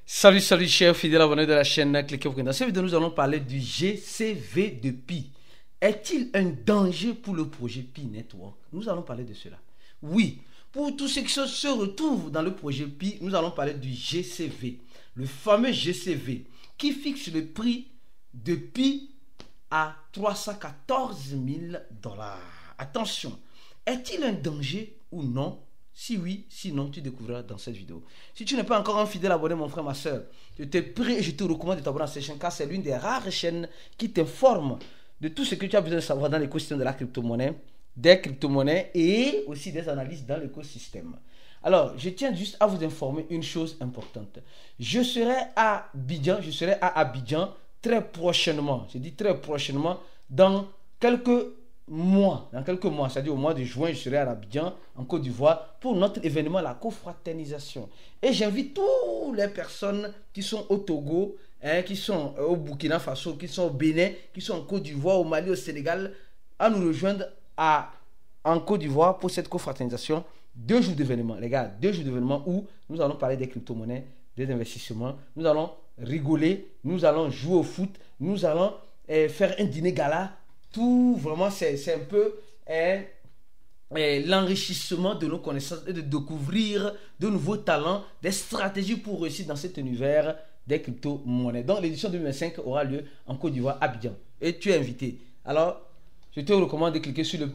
Salut, salut chers fidèles abonnés de la chaîne, cliquez pour. Dans cette vidéo, nous allons parler du GCV de Pi. Est-il un danger pour le projet Pi Network? Nous allons parler de cela. Oui, pour tous ceux qui se retrouvent dans le projet Pi, nous allons parler du GCV. Le fameux GCV qui fixe le prix de Pi à 314 000 $. Attention, est-il un danger ou non? Si oui, sinon, tu découvriras dans cette vidéo. Si tu n'es pas encore un fidèle abonné, mon frère, ma soeur, je te prie et je te recommande de t'abonner à cette chaîne car c'est l'une des rares chaînes qui t'informe de tout ce que tu as besoin de savoir dans l'écosystème de la crypto-monnaie, des crypto-monnaies et aussi des analyses dans l'écosystème. Alors, je tiens juste à vous informer une chose importante. Je serai à Abidjan très prochainement. Je dis très prochainement, dans quelques mois, c'est-à-dire au mois de juin, je serai à Abidjan, en Côte d'Ivoire, pour notre événement, la confraternisation. Et j'invite toutes les personnes qui sont au Togo, qui sont au Burkina Faso, qui sont au Bénin, qui sont en Côte d'Ivoire, au Mali, au Sénégal, à nous rejoindre en Côte d'Ivoire pour cette confraternisation. 2 jours d'événement, les gars, 2 jours d'événement où nous allons parler des crypto-monnaies, des investissements, nous allons rigoler, nous allons jouer au foot, nous allons faire un dîner gala. Tout vraiment, c'est un peu l'enrichissement de nos connaissances et de découvrir de nouveaux talents, des stratégies pour réussir dans cet univers des crypto-monnaies. Donc, l'édition 2025 aura lieu en Côte d'Ivoire, Abidjan. Et tu es invité. Alors, je te recommande de cliquer sur le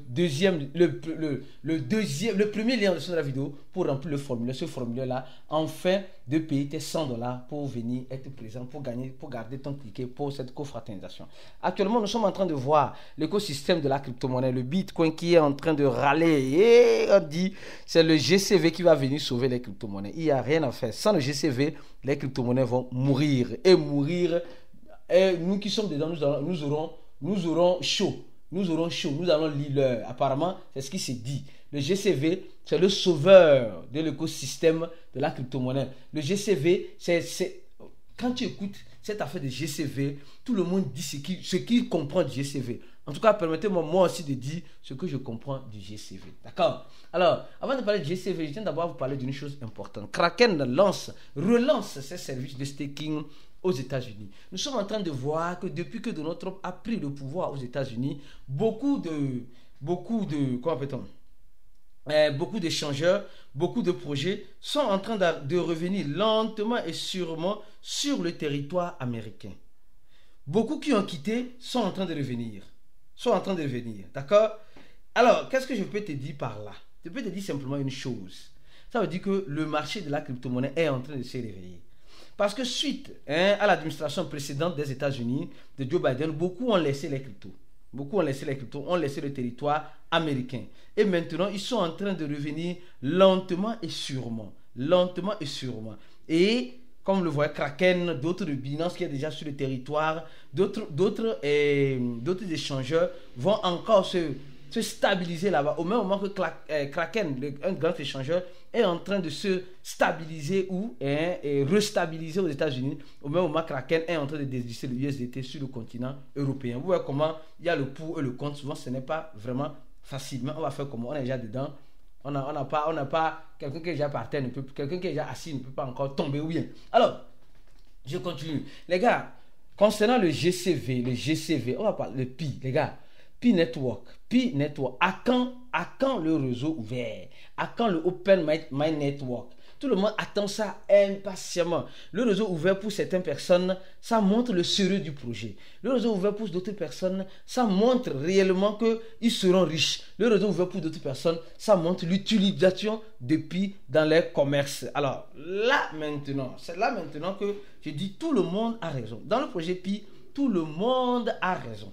premier lien de la vidéo pour remplir le formulaire. Ce formulaire-là, afin de payer tes 100 $ pour venir être présent, pour garder ton ticket pour cette confraternisation. Actuellement, nous sommes en train de voir l'écosystème de la crypto-monnaie, le Bitcoin qui est en train de râler. Et on dit, c'est le GCV qui va venir sauver les crypto-monnaies. Il n'y a rien à faire. Sans le GCV, les crypto-monnaies vont mourir. Et mourir, et nous qui sommes dedans, nous aurons chaud. Nous allons lire l'heure. Apparemment, c'est ce qui s'est dit. Le GCV, c'est le sauveur de l'écosystème de la crypto-monnaie. Le GCV, quand tu écoutes cette affaire de GCV, tout le monde dit ce qu'il comprend du GCV. En tout cas, permettez-moi moi aussi de dire ce que je comprends du GCV. D'accord? Alors, avant de parler du GCV, je tiens d'abord à vous parler d'une chose importante. Kraken relance ses services de staking aux États-Unis. Nous sommes en train de voir que depuis que Donald Trump a pris le pouvoir aux États-Unis, beaucoup d'échangeurs, beaucoup de projets sont en train de revenir lentement et sûrement sur le territoire américain. Beaucoup qui ont quitté sont en train de revenir. D'accord? Alors, qu'est-ce que je peux te dire par là? Je peux te dire simplement une chose. Ça veut dire que le marché de la crypto-monnaie est en train de se réveiller. Parce que suite à l'administration précédente des États-Unis, de Joe Biden, beaucoup ont laissé les cryptos. Ont laissé le territoire américain. Et maintenant, ils sont en train de revenir lentement et sûrement. Et comme le voit Kraken, d'autres Binance qui est déjà sur le territoire, d'autres échangeurs vont encore se stabiliser là-bas. Au même moment que Kraken, un grand échangeur, est en train de se stabiliser et restabiliser aux États-Unis. Au même moment, Kraken est en train de désister le USDT sur le continent européen. Vous voyez comment il y a le pour et le contre. Souvent, ce n'est pas vraiment facile. Mais on va faire comment? On est déjà dedans. On n'a pas quelqu'un qui est déjà par terre, quelqu'un qui est déjà assis ne peut pas encore tomber ou bien. Alors, je continue. Les gars, concernant le GCV, on va parler de Pi, les gars. Pi Network. À quand le réseau ouvert? À quand le Open My Network? Tout le monde attend ça impatiemment. Le réseau ouvert pour certaines personnes, ça montre le sérieux du projet. Le réseau ouvert pour d'autres personnes, ça montre réellement qu'ils seront riches. Le réseau ouvert pour d'autres personnes, ça montre l'utilisation de Pi dans les commerces. Alors c'est là maintenant que je dis tout le monde a raison. Dans le projet Pi, tout le monde a raison.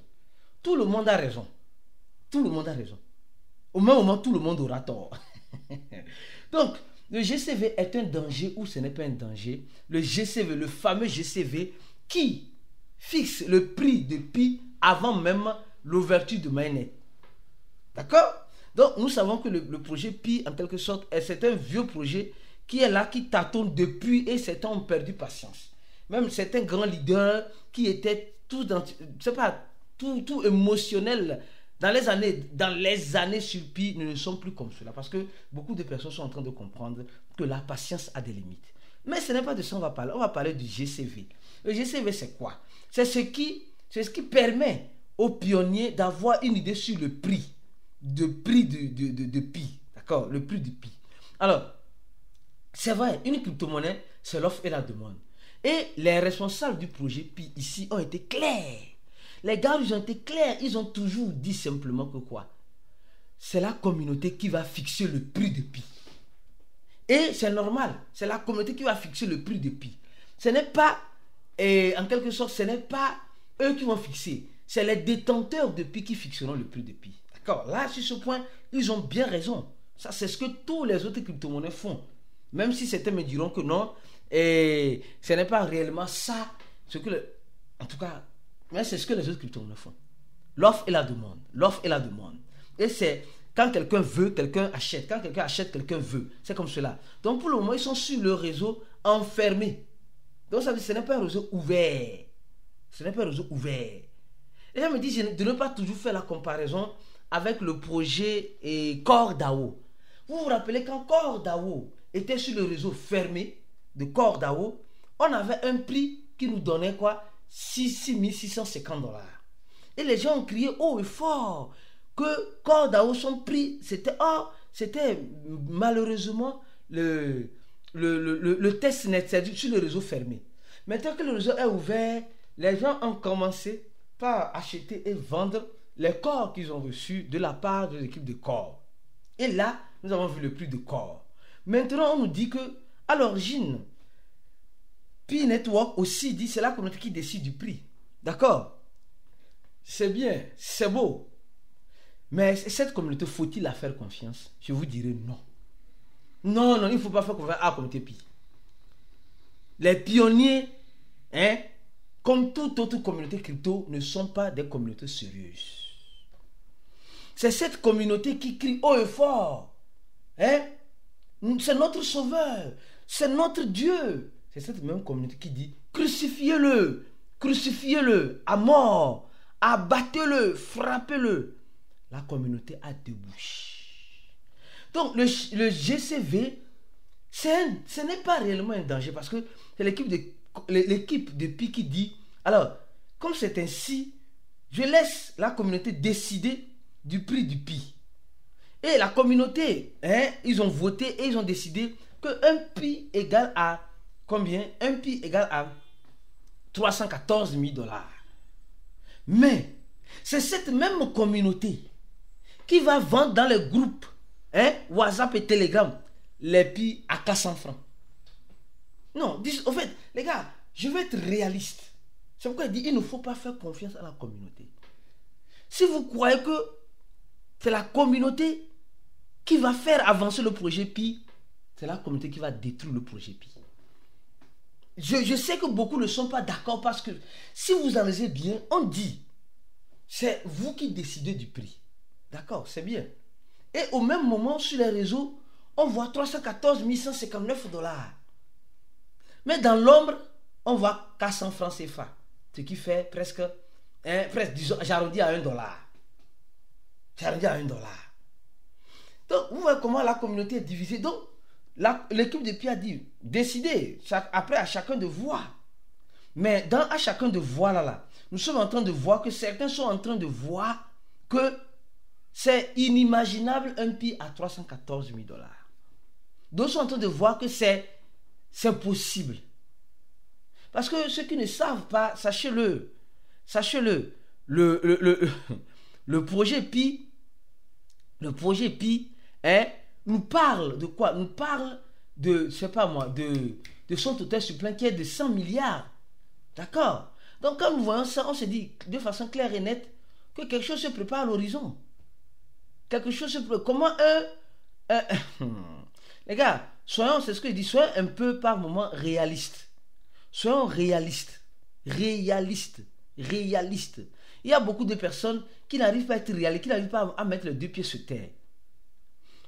Au même moment, tout le monde aura tort. Donc, le GCV est un danger ou ce n'est pas un danger? Le GCV, le fameux GCV qui fixe le prix de Pi avant même l'ouverture de Mainnet. D'accord? Donc, nous savons que le projet Pi, en quelque sorte, c'est un vieux projet qui est là, qui tâtonne depuis et certains ont perdu patience. Même certains grands leaders qui étaient tout émotionnels dans les années sur Pi ne sont plus comme cela parce que beaucoup de personnes sont en train de comprendre que la patience a des limites. Mais ce n'est pas de ça qu'on va parler. On va parler du GCV. Le GCV, c'est quoi? C'est ce qui permet aux pionniers d'avoir une idée sur le prix de Pi. D'accord? Le prix du Pi. Alors, c'est vrai, une crypto-monnaie, c'est l'offre et la demande. Et les responsables du projet Pi ici ont été clairs. Les gars, ils ont été clairs. Ils ont toujours dit simplement que quoi? C'est la communauté qui va fixer le prix de Pi. Et c'est normal. C'est la communauté qui va fixer le prix de Pi. Ce n'est pas, en quelque sorte, ce n'est pas eux qui vont fixer. C'est les détenteurs de Pi qui fixeront le prix de Pi. D'accord? Là, sur ce point, ils ont bien raison. Ça, c'est ce que tous les autres crypto-monnaies font. Même si certains me diront que non, et ce n'est pas réellement ça. En tout cas, mais c'est ce que les autres crypto-monnaies font. L'offre et la demande. L'offre et la demande. Et c'est quand quelqu'un veut, quelqu'un achète. Quand quelqu'un achète, quelqu'un veut. C'est comme cela. Donc pour le moment, ils sont sur le réseau enfermé. Donc ça veut dire que ce n'est pas un réseau ouvert. Ce n'est pas un réseau ouvert. Et ça me dit de ne pas toujours faire la comparaison avec le projet CoreDAO. Vous vous rappelez quand CoreDAO était sur le réseau fermé de CoreDAO, on avait un prix qui nous donnait quoi? 6,650 $. Et les gens ont crié haut et fort que CoreDAO, son prix, c'était malheureusement le testnet, c'est-à-dire sur le réseau fermé. Maintenant que le réseau est ouvert, les gens ont commencé par acheter et vendre les corps qu'ils ont reçus de la part de l'équipe de Core. Et là, nous avons vu le prix de Core. Maintenant, on nous dit que, à l'origine, Pi Network aussi dit c'est la communauté qui décide du prix. D'accord? C'est bien, c'est beau. Mais cette communauté, faut-il la faire confiance? Je vous dirais non. Non, il ne faut pas faire confiance à la communauté Pi. Les pionniers, comme toute autre communauté crypto, ne sont pas des communautés sérieuses. C'est cette communauté qui crie haut et fort. C'est notre sauveur. C'est notre Dieu. C'est cette même communauté qui dit crucifiez-le. Crucifiez-le à mort. Abattez-le. Frappez-le. La communauté a deux bouches. Donc le GCV, ce n'est pas réellement un danger parce que c'est l'équipe de Pi qui dit alors, comme c'est ainsi, je laisse la communauté décider du prix du Pi. Et la communauté, ils ont voté et ils ont décidé qu'un Pi égale à combien? Un Pi égale à 314 000 $. Mais, c'est cette même communauté qui va vendre dans les groupes WhatsApp et Telegram les Pi à 400 francs. Non, en fait, les gars, je veux être réaliste. C'est pourquoi il dit il ne faut pas faire confiance à la communauté. Si vous croyez que c'est la communauté qui va faire avancer le projet Pi, c'est la communauté qui va détruire le projet Pi. Je sais que beaucoup ne sont pas d'accord parce que si vous analysez bien, on dit c'est vous qui décidez du prix. D'accord, c'est bien. Et au même moment, sur les réseaux, on voit 314 159 $. Mais dans l'ombre, on voit 400 francs CFA. Ce qui fait presque disons, j'arrondis à $1. J'arrondis à $1. Donc, vous voyez comment la communauté est divisée. Donc, l'équipe de Pi a dit, décidez, après à chacun de voir. Mais à chacun de voir là, nous sommes en train de voir que certains sont en train de voir que c'est inimaginable un Pi à 314 000 $. D'autres sont en train de voir que c'est possible. Parce que ceux qui ne savent pas, sachez-le, le projet Pi, nous parle de quoi? Nous parle de, je sais pas moi, de son total suppléant qui est de 100 milliards. D'accord? Donc quand nous voyons ça, on se dit de façon claire et nette que quelque chose se prépare à l'horizon. Quelque chose se prépare. Comment les gars, c'est ce que je dis, soyons un peu par moment réalistes. Soyons réalistes. Réalistes. Il y a beaucoup de personnes qui n'arrivent pas à être réalistes, qui n'arrivent pas à mettre les deux pieds sur terre.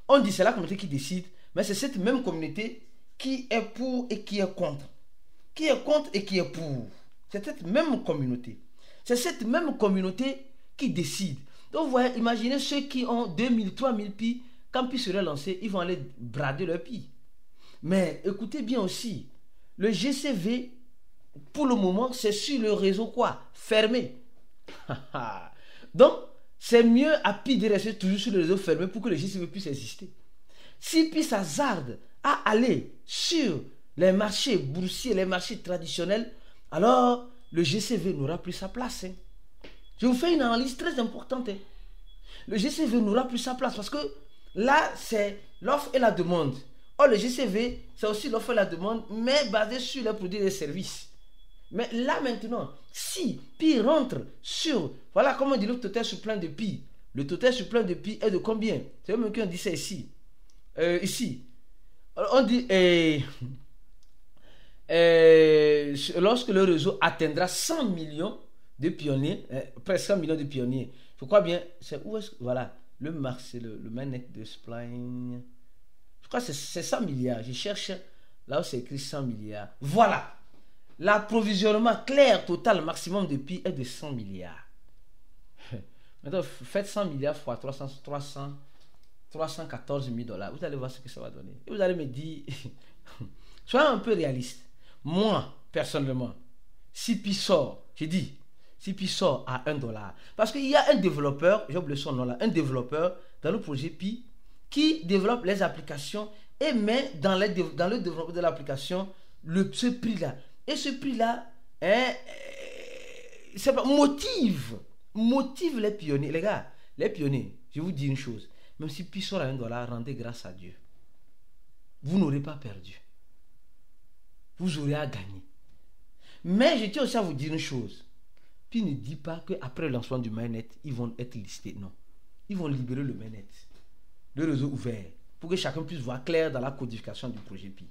On dit c'est la communauté qui décide, mais c'est cette même communauté qui est pour et qui est contre. Qui est contre et qui est pour. C'est cette même communauté. C'est cette même communauté qui décide. Donc vous voyez, imaginez ceux qui ont 2000, 3000 Pi, quand Pi serait lancé, ils vont aller brader leur Pi. Mais écoutez bien aussi, le GCV, pour le moment, c'est sur le réseau quoi? Fermé. Donc, c'est mieux à Pi de rester toujours sur le réseau fermé pour que le GCV puisse exister. Si Pi s'hasarde à aller sur les marchés boursiers, les marchés traditionnels, alors le GCV n'aura plus sa place. Hein. Je vous fais une analyse très importante. Hein. Le GCV n'aura plus sa place parce que là, c'est l'offre et la demande. Or, le GCV, c'est aussi l'offre et la demande, mais basé sur les produits et les services. Mais là maintenant, si Pi rentre sur, voilà comment on dit le total sur plein de Pi. Le total sur plein de Pi est de combien? C'est même qu'on dit ça ici. Ici. Alors, on dit, lorsque le réseau atteindra 100 millions de pionniers, presque 100 millions de pionniers, je crois bien, c'est où est-ce que, voilà, le marque, c'est le mainnet de Spline. Je crois que c'est 100 milliards. Je cherche là où c'est écrit 100 milliards. Voilà. L'approvisionnement clair total maximum de Pi est de 100 milliards. Maintenant, faites 100 milliards fois 314 000 $. Vous allez voir ce que ça va donner. Et vous allez me dire, soyez un peu réaliste. Moi, personnellement, si Pi sort, j'ai dit, si Pi sort à 1 $, parce qu'il y a un développeur, j'ai oublié son nom là, un développeur dans le projet Pi qui développe les applications et met dans le développement de l'application ce prix-là. Et ce prix-là motive les pionniers. Les gars, les pionniers, je vous dis une chose. Même si Pi sort à 1 $, rendez grâce à Dieu. Vous n'aurez pas perdu. Vous aurez à gagner. Mais je tiens aussi à vous dire une chose. Pi ne dit pas qu'après le lancement du mainnet, ils vont être listés. Non. Ils vont libérer le mainnet. Le réseau ouvert. Pour que chacun puisse voir clair dans la codification du projet Pi.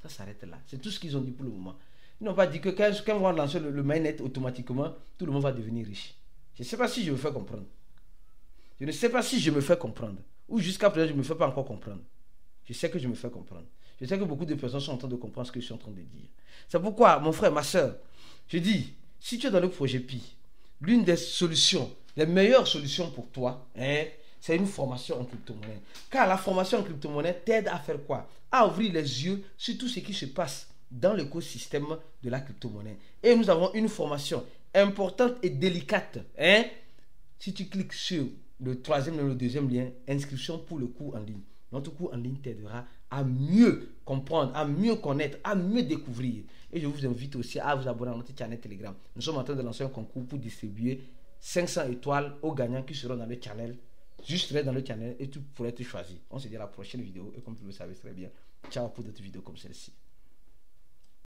Ça s'arrête là. C'est tout ce qu'ils ont dit pour le moment. Ils n'ont pas dit que quand on va lancer le mainnet automatiquement, tout le monde va devenir riche. Je ne sais pas si je me fais comprendre. Je ne sais pas si je me fais comprendre. Ou jusqu'à présent, je ne me fais pas encore comprendre. Je sais que je me fais comprendre. Je sais que beaucoup de personnes sont en train de comprendre ce que je suis en train de dire. C'est pourquoi, mon frère, ma soeur, je dis, si tu es dans le projet Pi, l'une des solutions, les meilleures solutions pour toi, c'est une formation en crypto-monnaie. Car la formation en crypto-monnaie t'aide à faire quoi? À ouvrir les yeux sur tout ce qui se passe dans l'écosystème de la crypto-monnaie. Et nous avons une formation importante et délicate. Si tu cliques sur le troisième et le deuxième lien, inscription pour le cours en ligne. Notre cours en ligne t'aidera à mieux comprendre, à mieux connaître, à mieux découvrir. Et je vous invite aussi à vous abonner à notre channel Telegram. Nous sommes en train de lancer un concours pour distribuer 500 étoiles aux gagnants qui seront dans le channel. Juste reste dans le channel et tu pourrais te choisir. On se dit à la prochaine vidéo. Et comme vous le savez très bien, ciao pour d'autres vidéos comme celle-ci.